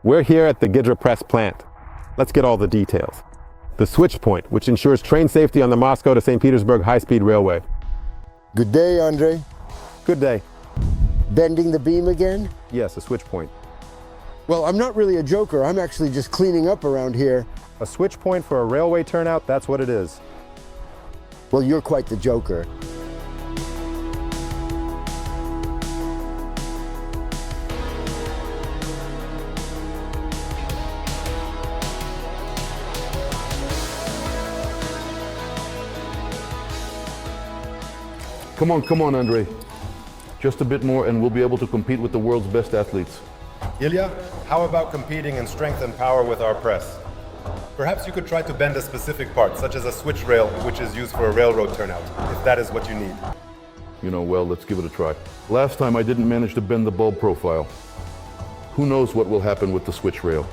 We're here at the Gidropress plant. Let's get all the details. The switch point, which ensures train safety on the Moscow to St. Petersburg high-speed railway. Good day, Andre. Good day. Bending the beam again? Yes, a switch point. Well, I'm not really a joker. I'm actually just cleaning up around here. A switch point for a railway turnout, that's what it is. Well, you're quite the joker. Come on, Andre. Just a bit more and we'll be able to compete with the world's best athletes. Ilya, how about competing in strength and power with our press? Perhaps you could try to bend a specific part, such as a switch rail, which is used for a railroad turnout, if that is what you need. You know, well, let's give it a try. Last time I didn't manage to bend the bulb profile. Who knows what will happen with the switch rail?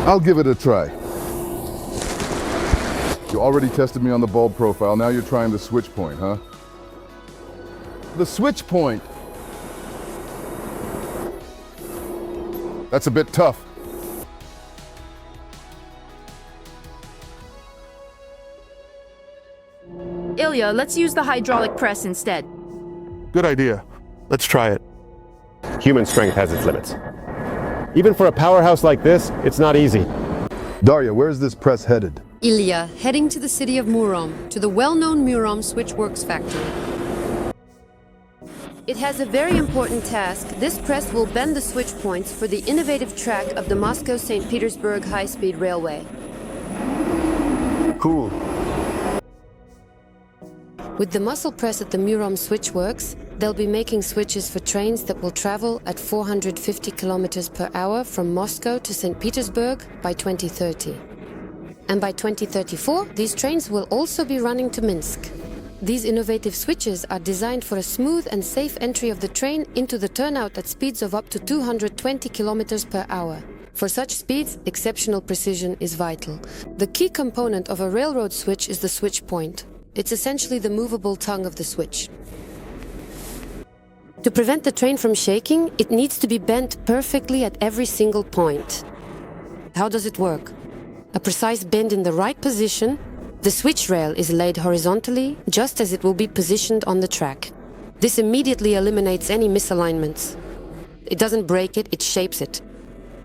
I'll give it a try. You already tested me on the bulb profile, now you're trying the switch point, huh? The switch point! That's a bit tough. Ilya, let's use the hydraulic press instead. Good idea. Let's try it. Human strength has its limits. Even for a powerhouse like this, it's not easy. Daria, where's this press headed? Ilya, heading to the city of Murom, to the well-known Murom Switch Works factory. It has a very important task. This press will bend the switch points for the innovative track of the Moscow-St. Petersburg high-speed railway. Cool. With the muscle press at the Murom Switch Works, they'll be making switches for trains that will travel at 450 kilometers per hour from Moscow to St. Petersburg by 2030. And by 2034, these trains will also be running to Minsk. These innovative switches are designed for a smooth and safe entry of the train into the turnout at speeds of up to 220 kilometers per hour. For such speeds, exceptional precision is vital. The key component of a railroad switch is the switch point. It's essentially the movable tongue of the switch. To prevent the train from shaking, it needs to be bent perfectly at every single point. How does it work? A precise bend in the right position. The switch rail is laid horizontally, just as it will be positioned on the track. This immediately eliminates any misalignments. It doesn't break it, it shapes it.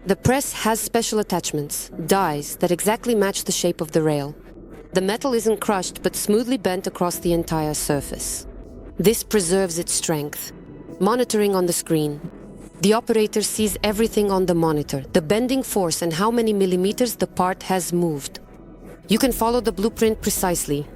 The press has special attachments, dies, that exactly match the shape of the rail. The metal isn't crushed, but smoothly bent across the entire surface. This preserves its strength. Monitoring on the screen. The operator sees everything on the monitor, the bending force and how many millimeters the part has moved. You can follow the blueprint precisely.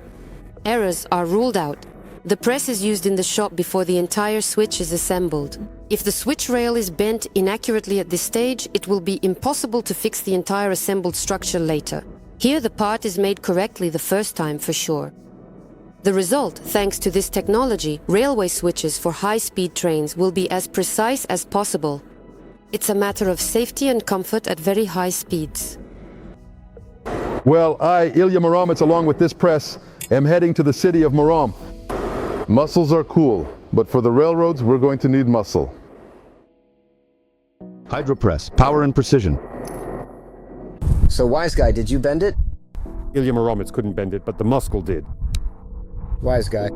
Errors are ruled out. The press is used in the shop before the entire switch is assembled. If the switch rail is bent inaccurately at this stage, it will be impossible to fix the entire assembled structure later. Here the part is made correctly the first time for sure. The result, thanks to this technology, railway switches for high-speed trains will be as precise as possible. It's a matter of safety and comfort at very high speeds. Well, I, Ilya Murom, along with this press, am heading to the city of Murom. Muscles are cool, but for the railroads, we're going to need muscle. Gidropress, power and precision. So, wise guy, did you bend it? Ilya Murom couldn't bend it, but the Muscul did. Wise guy.